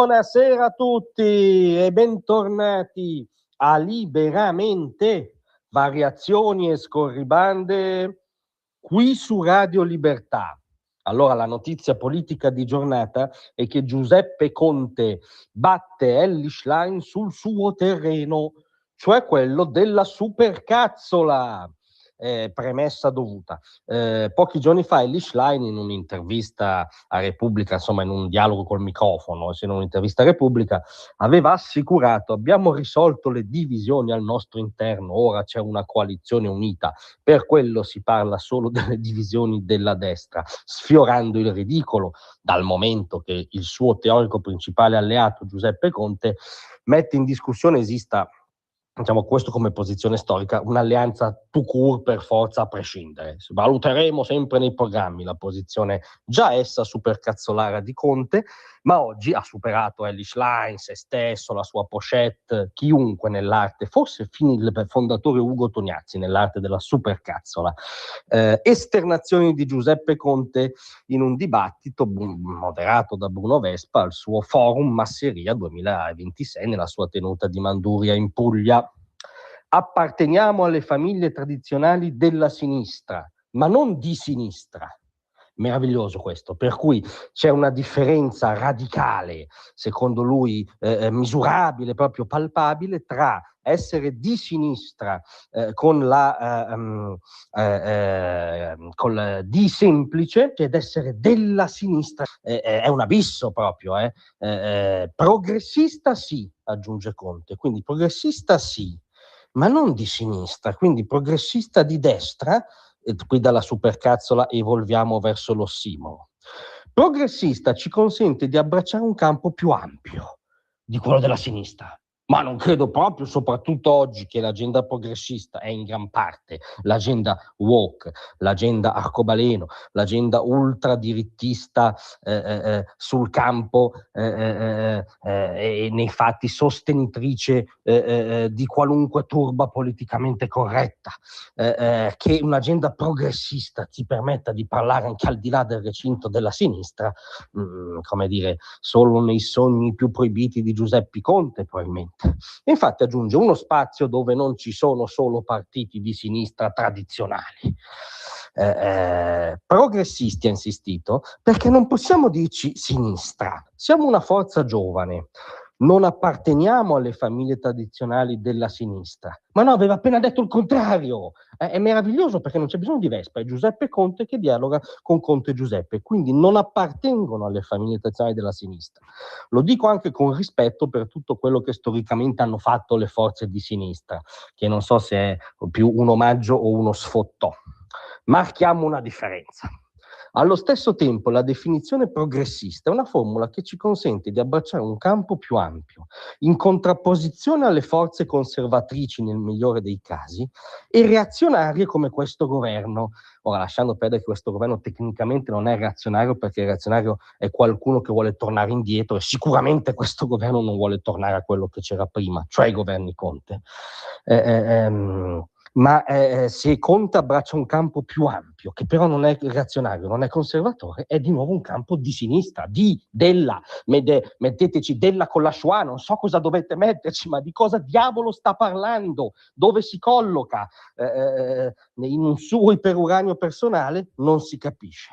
Buonasera a tutti e bentornati a Liberamente, variazioni e scorribande qui su Radio Libertà. Allora, la notizia politica di giornata è che Giuseppe Conte batte Elly Schlein sul suo terreno, cioè quello della supercazzola. Premessa dovuta. Pochi giorni fa Elly Schlein, in un'intervista a Repubblica, insomma in un dialogo col microfono, in un'intervista a Repubblica, aveva assicurato: abbiamo risolto le divisioni al nostro interno, ora c'è una coalizione unita, per quello si parla solo delle divisioni della destra, sfiorando il ridicolo, dal momento che il suo teorico principale alleato Giuseppe Conte mette in discussione esista, diciamo, questo come posizione storica, un'alleanza tout court per forza a prescindere. Valuteremo sempre nei programmi la posizione già essa supercazzolara di Conte, ma oggi ha superato Elly Schlein, se stesso, la sua pochette, chiunque nell'arte, forse fino il fondatore Ugo Tognazzi nell'arte della supercazzola. Esternazioni di Giuseppe Conte in un dibattito moderato da Bruno Vespa al suo forum Masseria 2026 nella sua tenuta di Manduria in Puglia. Apparteniamo alle famiglie tradizionali della sinistra, ma non di sinistra. Meraviglioso questo, per cui c'è una differenza radicale, secondo lui misurabile, proprio palpabile, tra essere di sinistra con di semplice ed essere della sinistra. È un abisso proprio. Progressista sì, aggiunge Conte, quindi progressista sì, ma non di sinistra, quindi progressista di destra. E qui dalla supercazzola evolviamo verso l'ossimoro. Progressista ci consente di abbracciare un campo più ampio di quello della sinistra, ma non credo proprio, soprattutto oggi, che l'agenda progressista è in gran parte l'agenda woke, l'agenda arcobaleno, l'agenda ultradirittista sul campo e nei fatti sostenitrice di qualunque turba politicamente corretta, che un'agenda progressista ti permetta di parlare anche al di là del recinto della sinistra, come dire, solo nei sogni più proibiti di Giuseppe Conte probabilmente. E infatti aggiunge uno spazio dove non ci sono solo partiti di sinistra tradizionali. Progressisti, ha insistito, perché non possiamo dirci sinistra, siamo una forza giovane, non apparteniamo alle famiglie tradizionali della sinistra. Ma no, aveva appena detto il contrario. È meraviglioso, perché non c'è bisogno di Vespa, è Giuseppe Conte che dialoga con Conte Giuseppe, quindi non appartengono alle famiglie tradizionali della sinistra. Lo dico anche con rispetto per tutto quello che storicamente hanno fatto le forze di sinistra, che non so se è più un omaggio o uno sfottò. Marchiamo una differenza. Allo stesso tempo, la definizione progressista è una formula che ci consente di abbracciare un campo più ampio, in contrapposizione alle forze conservatrici nel migliore dei casi e reazionarie come questo governo. Ora, lasciando perdere che questo governo tecnicamente non è reazionario, perché il reazionario è qualcuno che vuole tornare indietro, e sicuramente questo governo non vuole tornare a quello che c'era prima, cioè i governi Conte. Ma se Conte abbraccia un campo più ampio, che però non è reazionario, non è conservatore, è di nuovo un campo di sinistra, metteteci della con la Shoah, non so cosa dovete metterci, ma di cosa diavolo sta parlando, dove si colloca, in un suo iperuranio personale, non si capisce.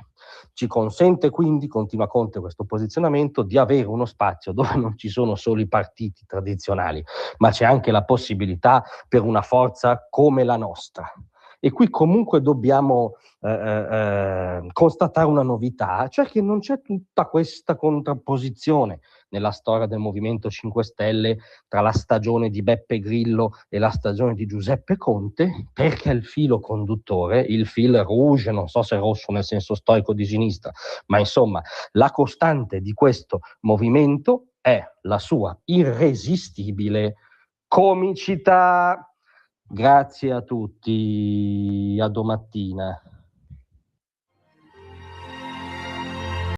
Ci consente quindi, continua Conte questo posizionamento, di avere uno spazio dove non ci sono solo i partiti tradizionali, ma c'è anche la possibilità per una forza come la nostra. E qui comunque dobbiamo constatare una novità, cioè che non c'è tutta questa contrapposizione nella storia del Movimento 5 Stelle tra la stagione di Beppe Grillo e la stagione di Giuseppe Conte, perché il filo conduttore, il fil rouge, non so se rosso nel senso storico di sinistra, ma insomma la costante di questo movimento è la sua irresistibile comicità. Grazie a tutti, a domattina.